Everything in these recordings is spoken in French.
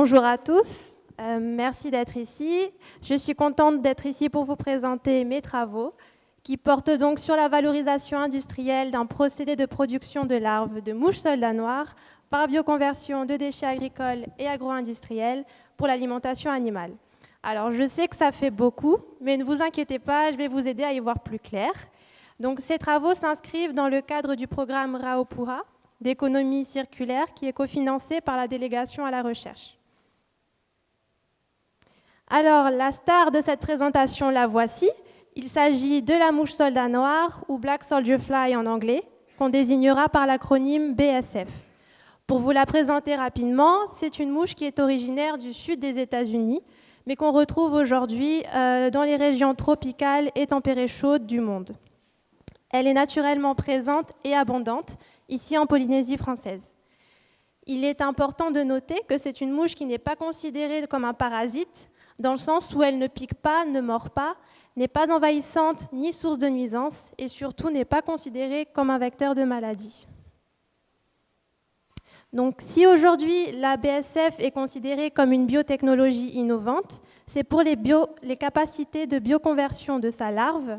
Bonjour à tous, merci d'être ici. Je suis contente d'être ici pour vous présenter mes travaux qui portent donc sur la valorisation industrielle d'un procédé de production de larves de mouches soldats noirs par bioconversion de déchets agricoles et agro-industriels pour l'alimentation animale. Alors je sais que ça fait beaucoup, mais ne vous inquiétez pas, je vais vous aider à y voir plus clair. Donc ces travaux s'inscrivent dans le cadre du programme Raopura d'économie circulaire qui est cofinancé par la délégation à la recherche. Alors, la star de cette présentation, la voici. Il s'agit de la mouche soldat noire, ou Black Soldier Fly en anglais, qu'on désignera par l'acronyme BSF. Pour vous la présenter rapidement, c'est une mouche qui est originaire du sud des États-Unis, mais qu'on retrouve aujourd'hui dans les régions tropicales et tempérées chaudes du monde. Elle est naturellement présente et abondante ici en Polynésie française. Il est important de noter que c'est une mouche qui n'est pas considérée comme un parasite, dans le sens où elle ne pique pas, ne mord pas, n'est pas envahissante ni source de nuisance et surtout n'est pas considérée comme un vecteur de maladie. Donc si aujourd'hui la BSF est considérée comme une biotechnologie innovante, c'est pour les capacités de bioconversion de sa larve.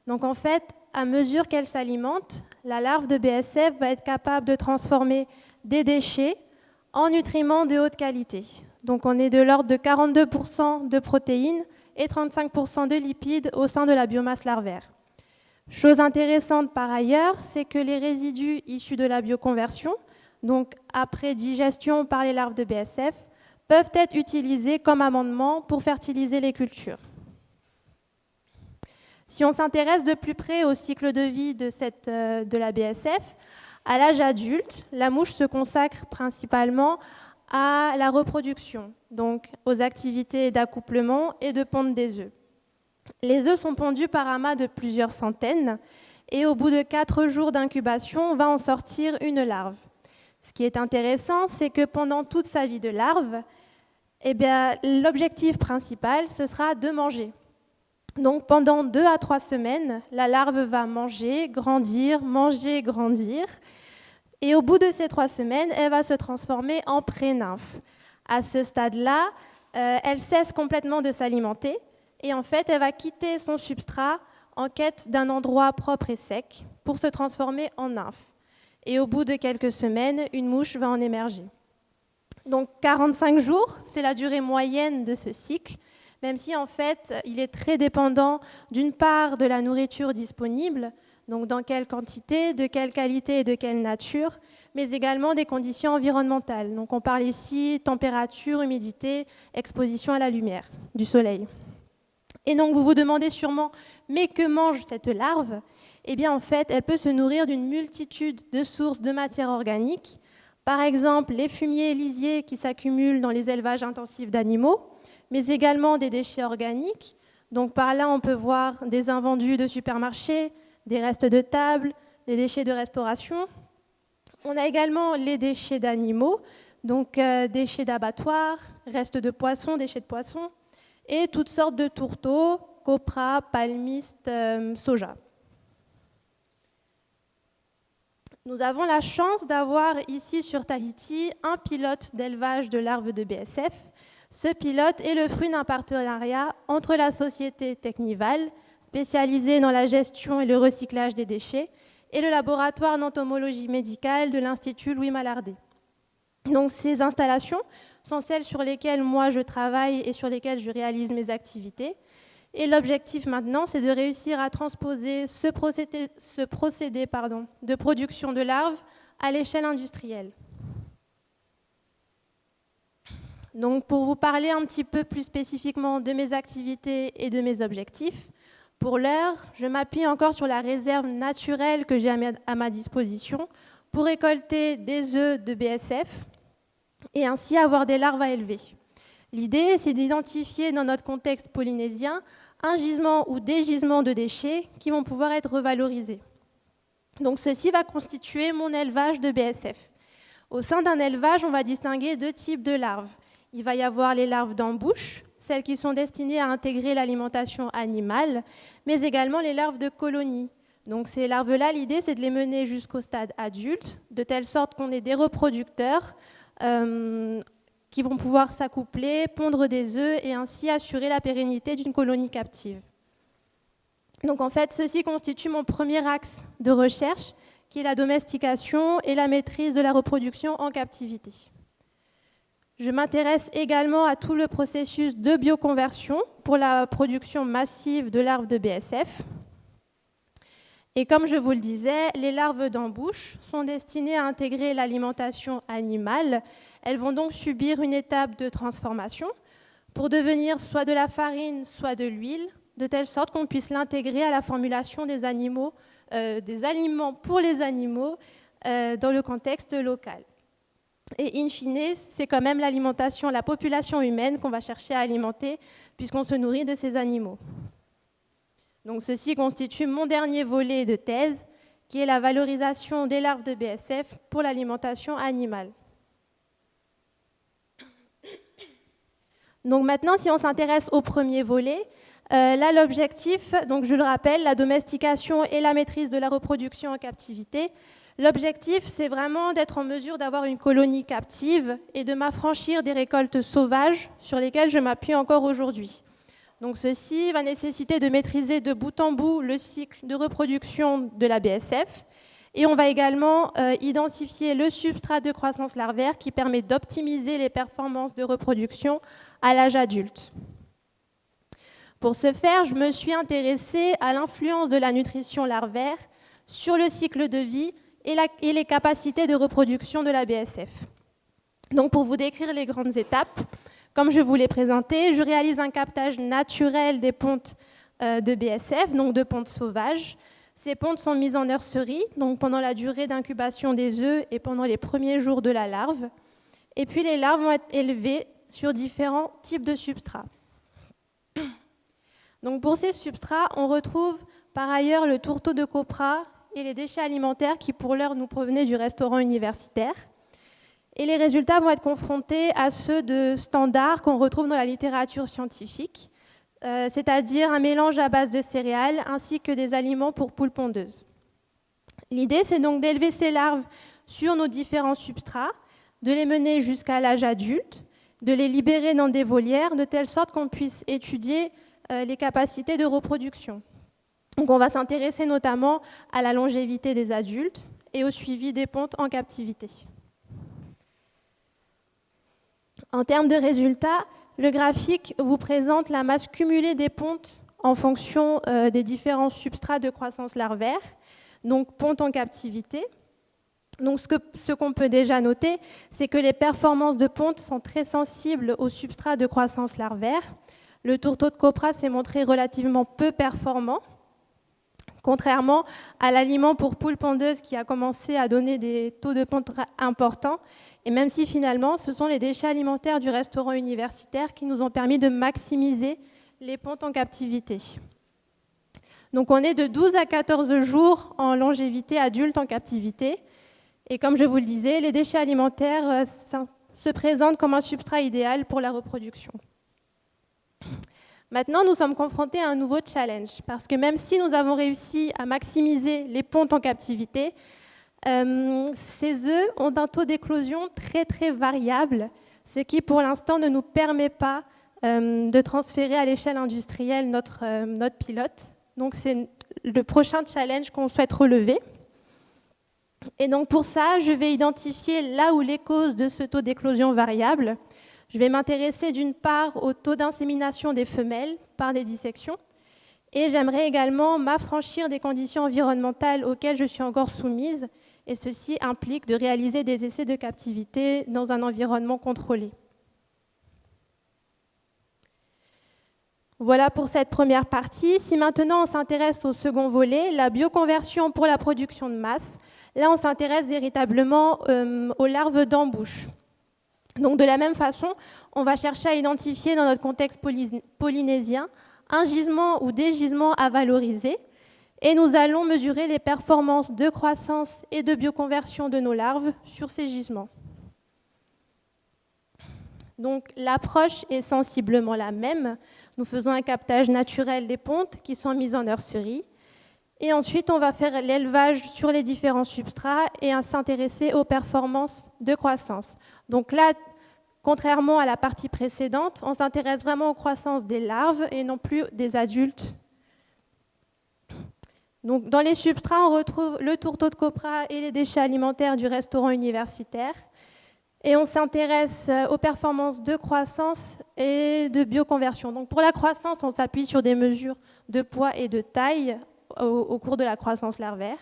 Donc en fait, à mesure qu'elle s'alimente, la larve de BSF va être capable de transformer des déchets en nutriments de haute qualité. Donc on est de l'ordre de 42% de protéines et 35% de lipides au sein de la biomasse larvaire. Chose intéressante par ailleurs, c'est que les résidus issus de la bioconversion, donc après digestion par les larves de BSF, peuvent être utilisés comme amendement pour fertiliser les cultures. Si on s'intéresse de plus près au cycle de vie de la BSF, à l'âge adulte, la mouche se consacre principalement à la reproduction, donc aux activités d'accouplement et de ponte des œufs. Les œufs sont pondus par amas de plusieurs centaines et au bout de 4 jours d'incubation, on va en sortir une larve. Ce qui est intéressant, c'est que pendant toute sa vie de larve, l'objectif principal, ce sera de manger. Donc pendant 2 à 3 semaines, la larve va manger, grandir, et au bout de ces 3 semaines, elle va se transformer en pré-nymphe. À ce stade-là, elle cesse complètement de s'alimenter et en fait, elle va quitter son substrat en quête d'un endroit propre et sec pour se transformer en nymphe. Et au bout de quelques semaines, une mouche va en émerger. Donc 45 jours, c'est la durée moyenne de ce cycle, même si en fait, il est très dépendant d'une part de la nourriture disponible, donc dans quelle quantité, de quelle qualité et de quelle nature, mais également des conditions environnementales. Donc on parle ici température, humidité, exposition à la lumière du soleil. Et donc vous vous demandez sûrement, mais que mange cette larve ? Eh bien en fait, elle peut se nourrir d'une multitude de sources de matière organique, par exemple les fumiers lisiers qui s'accumulent dans les élevages intensifs d'animaux, mais également des déchets organiques. Donc par là, on peut voir des invendus de supermarchés, des restes de table, des déchets de restauration. On a également les déchets d'animaux, donc déchets d'abattoirs, restes de poissons, déchets de poissons, et toutes sortes de tourteaux, coprah, palmistes, soja. Nous avons la chance d'avoir ici sur Tahiti un pilote d'élevage de larves de BSF. Ce pilote est le fruit d'un partenariat entre la société Technival, spécialisée dans la gestion et le recyclage des déchets, et le laboratoire d'entomologie médicale de l'Institut Louis Malardé. Donc ces installations sont celles sur lesquelles moi je travaille et sur lesquelles je réalise mes activités. Et l'objectif maintenant, c'est de réussir à transposer ce procédé de production de larves à l'échelle industrielle. Donc pour vous parler un petit peu plus spécifiquement de mes activités et de mes objectifs, pour l'heure, je m'appuie encore sur la réserve naturelle que j'ai à ma disposition pour récolter des œufs de BSF et ainsi avoir des larves à élever. L'idée, c'est d'identifier dans notre contexte polynésien un gisement ou des gisements de déchets qui vont pouvoir être revalorisés. Donc ceci va constituer mon élevage de BSF. Au sein d'un élevage, on va distinguer 2 types de larves. Il va y avoir les larves d'embouche, celles qui sont destinées à intégrer l'alimentation animale, mais également les larves de colonies. Donc ces larves-là, l'idée, c'est de les mener jusqu'au stade adulte, de telle sorte qu'on ait des reproducteurs qui vont pouvoir s'accoupler, pondre des œufs et ainsi assurer la pérennité d'une colonie captive. Donc en fait, ceci constitue mon premier axe de recherche, qui est la domestication et la maîtrise de la reproduction en captivité. Je m'intéresse également à tout le processus de bioconversion pour la production massive de larves de BSF. Et comme je vous le disais, les larves d'embouche sont destinées à intégrer l'alimentation animale. Elles vont donc subir une étape de transformation pour devenir soit de la farine, soit de l'huile, de telle sorte qu'on puisse l'intégrer à la formulation des aliments pour les animaux dans le contexte local. Et in fine, c'est quand même l'alimentation, la population humaine qu'on va chercher à alimenter puisqu'on se nourrit de ces animaux. Donc ceci constitue mon dernier volet de thèse, qui est la valorisation des larves de BSF pour l'alimentation animale. Donc maintenant, si on s'intéresse au premier volet, là l'objectif, donc je le rappelle, la domestication et la maîtrise de la reproduction en captivité. L'objectif, c'est vraiment d'être en mesure d'avoir une colonie captive et de m'affranchir des récoltes sauvages sur lesquelles je m'appuie encore aujourd'hui. Donc ceci va nécessiter de maîtriser de bout en bout le cycle de reproduction de la BSF. Et on va également identifier le substrat de croissance larvaire qui permet d'optimiser les performances de reproduction à l'âge adulte. Pour ce faire, je me suis intéressée à l'influence de la nutrition larvaire sur le cycle de vie et les capacités de reproduction de la BSF. Donc pour vous décrire les grandes étapes, comme je vous l'ai présenté, je réalise un captage naturel des pontes de BSF, donc de pontes sauvages. Ces pontes sont mises en nurserie, donc pendant la durée d'incubation des œufs et pendant les premiers jours de la larve. Et puis les larves vont être élevées sur différents types de substrats. Donc pour ces substrats, on retrouve par ailleurs le tourteau de copra et les déchets alimentaires qui pour l'heure nous provenaient du restaurant universitaire. Et les résultats vont être confrontés à ceux de standards qu'on retrouve dans la littérature scientifique, c'est-à-dire un mélange à base de céréales ainsi que des aliments pour poules pondeuses. L'idée, c'est donc d'élever ces larves sur nos différents substrats, de les mener jusqu'à l'âge adulte, de les libérer dans des volières, de telle sorte qu'on puisse étudier les capacités de reproduction. Donc on va s'intéresser notamment à la longévité des adultes et au suivi des pontes en captivité. En termes de résultats, le graphique vous présente la masse cumulée des pontes en fonction des différents substrats de croissance larvaire, donc pontes en captivité. Donc ce qu'on peut déjà noter, c'est que les performances de ponte sont très sensibles aux substrats de croissance larvaire. Le tourteau de copra s'est montré relativement peu performant, contrairement à l'aliment pour poules pondeuses qui a commencé à donner des taux de ponte importants. Et même si finalement, ce sont les déchets alimentaires du restaurant universitaire qui nous ont permis de maximiser les pontes en captivité. Donc on est de 12 à 14 jours en longévité adulte en captivité. Et comme je vous le disais, les déchets alimentaires se présentent comme un substrat idéal pour la reproduction. Maintenant, nous sommes confrontés à un nouveau challenge, parce que même si nous avons réussi à maximiser les pontes en captivité, ces œufs ont un taux d'éclosion très très variable, ce qui pour l'instant ne nous permet pas de transférer à l'échelle industrielle notre pilote. Donc c'est le prochain challenge qu'on souhaite relever. Et donc pour ça, je vais identifier là où les causes de ce taux d'éclosion variable. Je vais m'intéresser d'une part au taux d'insémination des femelles par des dissections et j'aimerais également m'affranchir des conditions environnementales auxquelles je suis encore soumise et ceci implique de réaliser des essais de captivité dans un environnement contrôlé. Voilà pour cette première partie. Si maintenant on s'intéresse au second volet, la bioconversion pour la production de masse, là on s'intéresse véritablement aux larves d'embouche. Donc de la même façon, on va chercher à identifier dans notre contexte polynésien un gisement ou des gisements à valoriser et nous allons mesurer les performances de croissance et de bioconversion de nos larves sur ces gisements. Donc l'approche est sensiblement la même. Nous faisons un captage naturel des pontes qui sont mises en nurserie et ensuite on va faire l'élevage sur les différents substrats et s'intéresser aux performances de croissance. Donc là, contrairement à la partie précédente, on s'intéresse vraiment aux croissances des larves et non plus des adultes. Donc, dans les substrats, on retrouve le tourteau de copra et les déchets alimentaires du restaurant universitaire. Et on s'intéresse aux performances de croissance et de bioconversion. Donc, pour la croissance, on s'appuie sur des mesures de poids et de taille au cours de la croissance larvaire.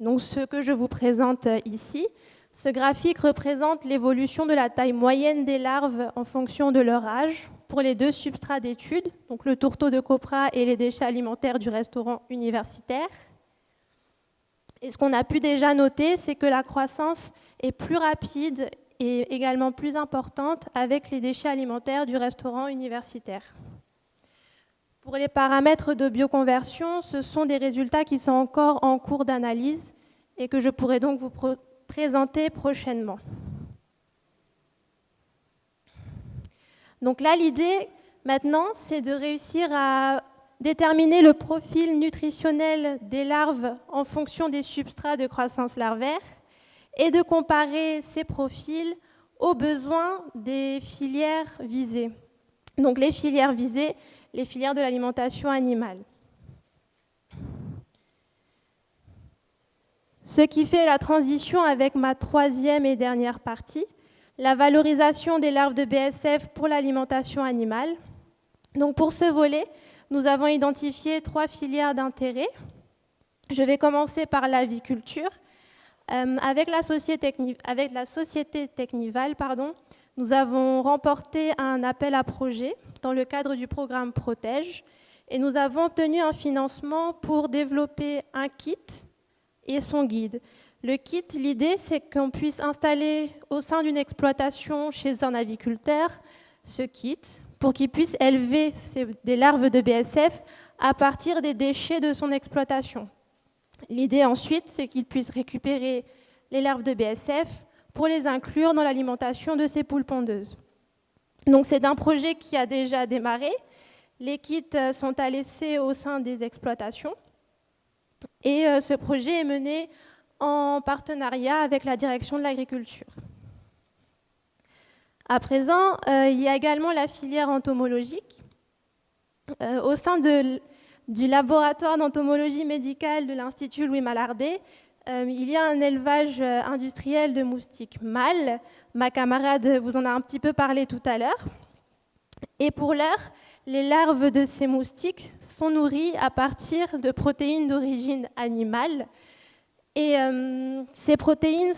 Donc, ce que je vous présente ici, ce graphique représente l'évolution de la taille moyenne des larves en fonction de leur âge pour les deux substrats d'étude, donc le tourteau de copra et les déchets alimentaires du restaurant universitaire. Et ce qu'on a pu déjà noter, c'est que la croissance est plus rapide et également plus importante avec les déchets alimentaires du restaurant universitaire. Pour les paramètres de bioconversion, ce sont des résultats qui sont encore en cours d'analyse et que je pourrai donc vous présenter prochainement. Donc là, l'idée maintenant, c'est de réussir à déterminer le profil nutritionnel des larves en fonction des substrats de croissance larvaire et de comparer ces profils aux besoins des filières visées. Donc les filières visées, les filières de l'alimentation animale. Ce qui fait la transition avec ma troisième et dernière partie, la valorisation des larves de BSF pour l'alimentation animale. Donc pour ce volet, nous avons identifié 3 filières d'intérêt. Je vais commencer par l'aviculture. Avec la société Technival, nous avons remporté un appel à projet dans le cadre du programme Protège et nous avons obtenu un financement pour développer un kit et son guide. Le kit, l'idée, c'est qu'on puisse installer au sein d'une exploitation chez un aviculteur ce kit pour qu'il puisse élever des larves de BSF à partir des déchets de son exploitation. L'idée ensuite, c'est qu'il puisse récupérer les larves de BSF pour les inclure dans l'alimentation de ses poules pondeuses. Donc c'est un projet qui a déjà démarré. Les kits sont à laisser au sein des exploitations. Et ce projet est mené en partenariat avec la direction de l'agriculture. À présent, il y a également la filière entomologique. Au sein du laboratoire d'entomologie médicale de l'Institut Louis Malardé, il y a un élevage industriel de moustiques mâles. Ma camarade vous en a un petit peu parlé tout à l'heure. Et pour l'heure, les larves de ces moustiques sont nourries à partir de protéines d'origine animale. Et ces protéines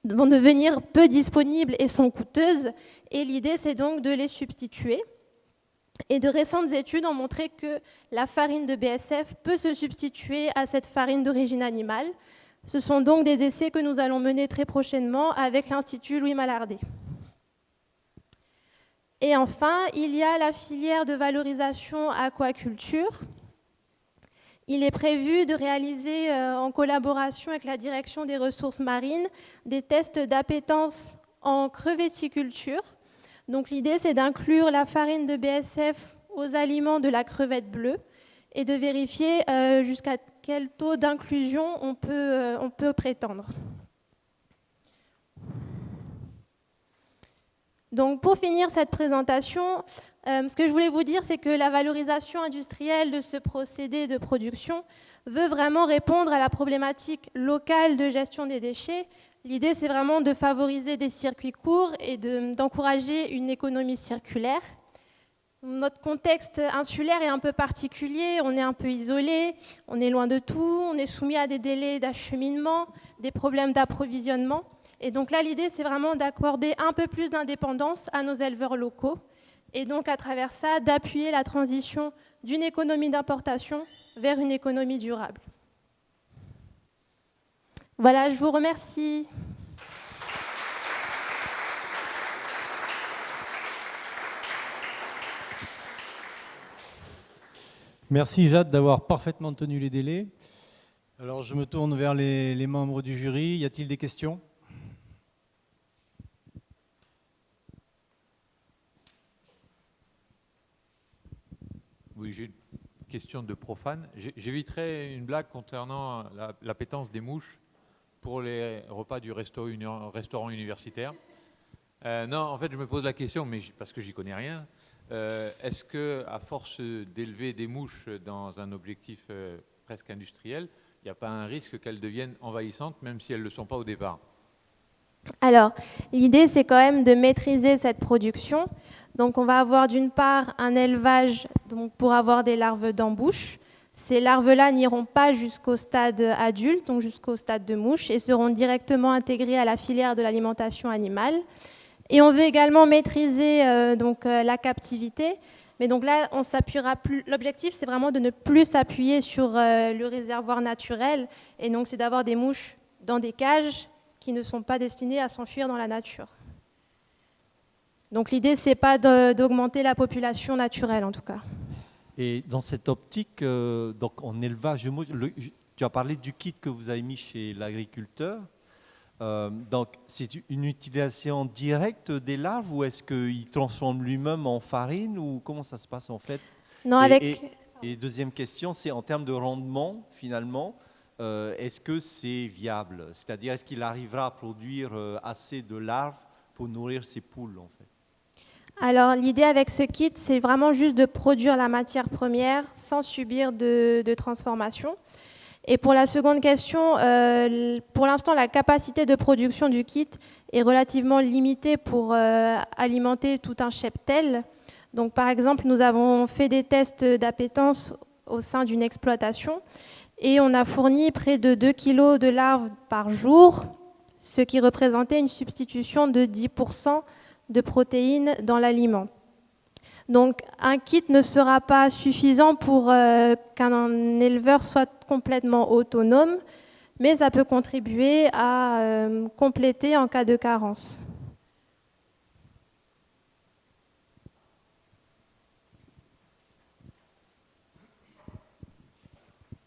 vont devenir peu disponibles et sont coûteuses. Et l'idée, c'est donc de les substituer. Et de récentes études ont montré que la farine de BSF peut se substituer à cette farine d'origine animale. Ce sont donc des essais que nous allons mener très prochainement avec l'Institut Louis Malardé. Et enfin, il y a la filière de valorisation aquaculture. Il est prévu de réaliser, en collaboration avec la direction des ressources marines, des tests d'appétence en crevetticulture. Donc l'idée, c'est d'inclure la farine de BSF aux aliments de la crevette bleue et de vérifier jusqu'à quel taux d'inclusion on peut prétendre. Donc pour finir cette présentation, ce que je voulais vous dire, c'est que la valorisation industrielle de ce procédé de production veut vraiment répondre à la problématique locale de gestion des déchets. L'idée, c'est vraiment de favoriser des circuits courts et d'encourager une économie circulaire. Notre contexte insulaire est un peu particulier, on est un peu isolé, on est loin de tout, on est soumis à des délais d'acheminement, des problèmes d'approvisionnement. Et donc là, l'idée, c'est vraiment d'accorder un peu plus d'indépendance à nos éleveurs locaux et donc à travers ça, d'appuyer la transition d'une économie d'importation vers une économie durable. Voilà, je vous remercie. Merci Jade d'avoir parfaitement tenu les délais. Alors je me tourne vers les membres du jury. Y a-t-il des questions ? Oui, j'ai une question de profane. J'éviterai une blague concernant l'appétence des mouches. pour les repas du restaurant universitaire. Non, en fait, je me pose la question, mais parce que j'y connais rien. Est-ce que, à force d'élever des mouches dans un objectif presque industriel, il n'y a pas un risque qu'elles deviennent envahissantes, même si elles ne le sont pas au départ? Alors, l'idée, c'est quand même de maîtriser cette production. Donc, on va avoir d'une part un élevage donc, pour avoir des larves d'embouche. Ces larves-là n'iront pas jusqu'au stade adulte, donc jusqu'au stade de mouche, et seront directement intégrées à la filière de l'alimentation animale. Et on veut également maîtriser la captivité. Mais donc là, on s'appuiera plus. L'objectif, c'est vraiment de ne plus s'appuyer sur le réservoir naturel. Et donc, c'est d'avoir des mouches dans des cages qui ne sont pas destinées à s'enfuir dans la nature. Donc l'idée, c'est pas d'augmenter la population naturelle, en tout cas. Et dans cette optique, donc en élevage de mouches, tu as parlé du kit que vous avez mis chez l'agriculteur. Donc, c'est une utilisation directe des larves ou est-ce qu'il transforme lui-même en farine ou comment ça se passe en fait? Non, et deuxième question, c'est en termes de rendement finalement, est-ce que c'est viable? C'est-à-dire, est-ce qu'il arrivera à produire assez de larves pour nourrir ses poules en fait? Alors, l'idée avec ce kit, c'est vraiment juste de produire la matière première sans subir de transformation. Et pour la seconde question, pour l'instant, la capacité de production du kit est relativement limitée pour alimenter tout un cheptel. Donc, par exemple, nous avons fait des tests d'appétence au sein d'une exploitation et on a fourni près de 2 kg de larves par jour, ce qui représentait une substitution de 10% de protéines dans l'aliment. Donc un kit ne sera pas suffisant pour qu'un éleveur soit complètement autonome, mais ça peut contribuer à compléter en cas de carence.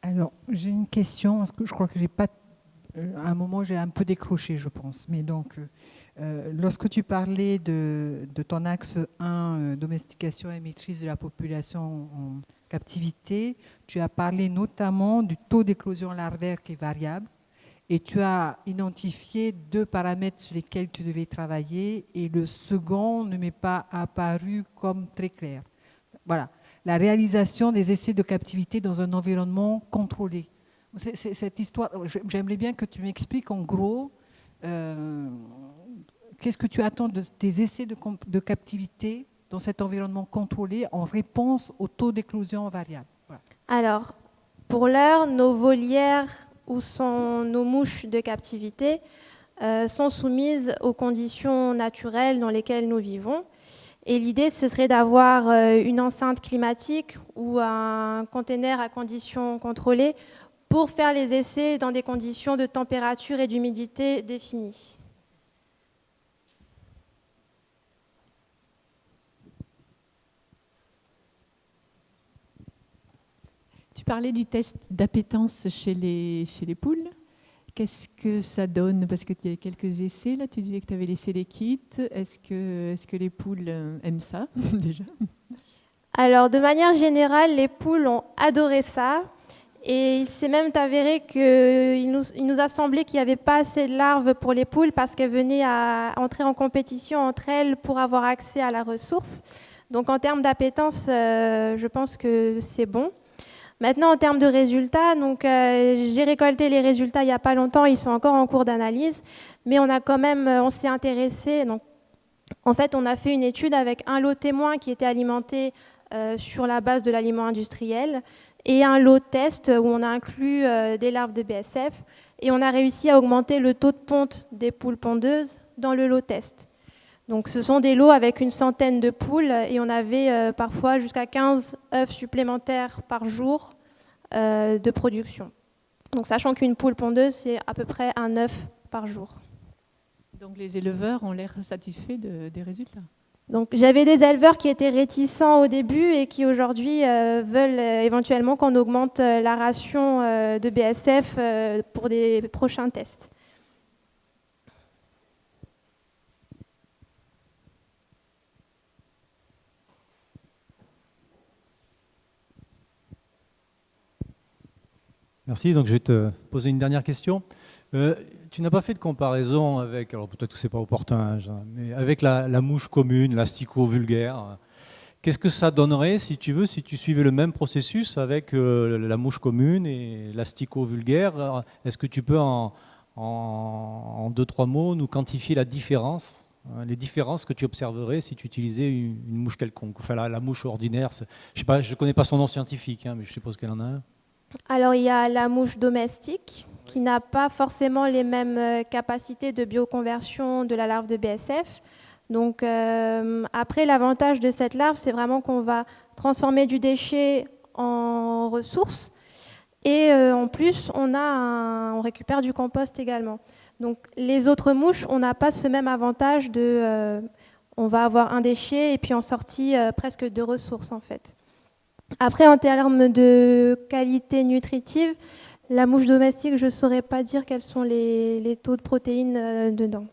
Alors, j'ai une question, parce que je crois que j'ai pas... à un moment, j'ai un peu décroché, je pense. Mais donc, lorsque tu parlais de ton axe 1, domestication et maîtrise de la population en captivité, tu as parlé notamment du taux d'éclosion larvaire qui est variable. Et tu as identifié 2 paramètres sur lesquels tu devais travailler. Et le second ne m'est pas apparu comme très clair. Voilà. La réalisation des essais de captivité dans un environnement contrôlé. Cette histoire, j'aimerais bien que tu m'expliques en gros qu'est-ce que tu attends des essais de captivité dans cet environnement contrôlé en réponse au taux d'éclosion variable. Voilà. Alors, pour l'heure, nos volières où sont nos mouches de captivité sont soumises aux conditions naturelles dans lesquelles nous vivons. Et l'idée, ce serait d'avoir une enceinte climatique ou un container à conditions contrôlées pour faire les essais dans des conditions de température et d'humidité définies. Tu parlais du test d'appétence chez les poules. Qu'est-ce que ça donne? Parce que tu as quelques essais, là, tu disais que tu avais laissé les kits. Est-ce que les poules aiment ça, déjà? Alors, de manière générale, les poules ont adoré ça. Et il s'est même avéré qu'il nous a semblé qu'il n'y avait pas assez de larves pour les poules parce qu'elles venaient à entrer en compétition entre elles pour avoir accès à la ressource. Donc, en termes d'appétence, je pense que c'est bon. Maintenant, en termes de résultats, j'ai récolté les résultats il n'y a pas longtemps, ils sont encore en cours d'analyse, mais on s'est intéressé. Donc, en fait, on a fait une étude avec un lot témoin qui était alimenté sur la base de l'aliment industriel et un lot test où on a inclus des larves de BSF et on a réussi à augmenter le taux de ponte des poules pondeuses dans le lot test. Donc ce sont des lots avec une centaine de poules et on avait parfois jusqu'à 15 œufs supplémentaires par jour de production. Donc sachant qu'une poule pondeuse, c'est à peu près un œuf par jour. Donc les éleveurs ont l'air satisfaits des résultats. Donc j'avais des éleveurs qui étaient réticents au début et qui aujourd'hui veulent éventuellement qu'on augmente la ration de BSF pour des prochains tests. Merci. Donc je vais te poser une dernière question. tu n'as pas fait de comparaison avec, alors peut-être que c'est pas opportun, hein, mais avec la mouche commune, l'asticot vulgaire. Qu'est-ce que ça donnerait, si tu veux, si tu suivais le même processus avec la mouche commune et l'asticot vulgaire? Est-ce que tu peux en 2-3 mots nous quantifier la différence, hein, les différences que tu observerais si tu utilisais une mouche quelconque? Enfin, la mouche ordinaire, je sais pas, je ne connais pas son nom scientifique, hein, mais je suppose qu'elle en a un. Alors, il y a la mouche domestique qui n'a pas forcément les mêmes capacités de bioconversion de la larve de BSF. Donc, après, l'avantage de cette larve, c'est vraiment qu'on va transformer du déchet en ressources. Et en plus, on récupère du compost également. Donc, les autres mouches, on n'a pas ce même avantage on va avoir un déchet et puis en sortie presque 2 ressources, en fait. Après, en termes de qualité nutritive, la mouche domestique, je ne saurais pas dire quels sont les taux de protéines dedans.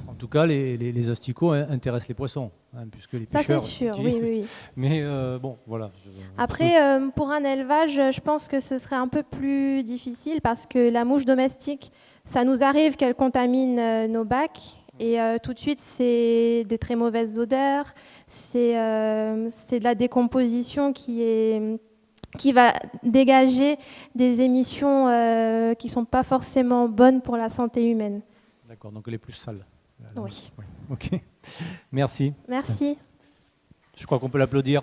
En tout cas, les asticots intéressent les poissons, hein, puisque les Ça, c'est pêcheurs sûr, utilisent. oui. Mais bon, voilà. Après, pour un élevage, je pense que ce serait un peu plus difficile parce que la mouche domestique, ça nous arrive qu'elle contamine nos bacs et tout de suite, c'est des très mauvaises odeurs, c'est de la décomposition qui va dégager des émissions qui ne sont pas forcément bonnes pour la santé humaine. D'accord, donc elle est plus sale. Oui. Ok, merci. Merci. Je crois qu'on peut l'applaudir.